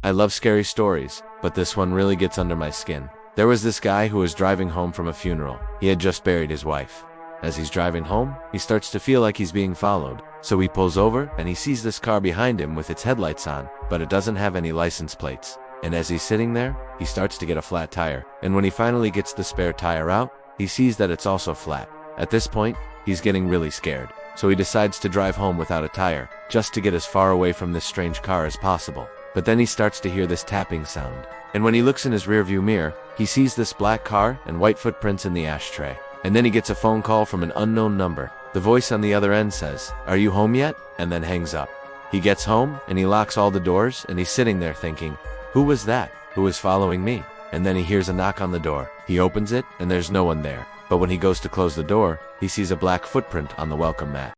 I love scary stories, but this one really gets under my skin. There was this guy who was driving home from a funeral. He had just buried his wife. As he's driving home, he starts to feel like he's being followed. So he pulls over and he sees this car behind him with its headlights on, but it doesn't have any license plates. And as he's sitting there, he starts to get a flat tire. And when he finally gets the spare tire out, he sees that it's also flat. At this point, he's getting really scared. So he decides to drive home without a tire, just to get as far away from this strange car as possible. But then he starts to hear this tapping sound. And when he looks in his rearview mirror, he sees this black car and white footprints in the ashtray. And then he gets a phone call from an unknown number. The voice on the other end says, "Are you home yet?" and then hangs up. He gets home and he locks all the doors and he's sitting there thinking, who was that? Who was following me? And then he hears a knock on the door. He opens it and there's no one there. But when he goes to close the door, he sees a black footprint on the welcome mat.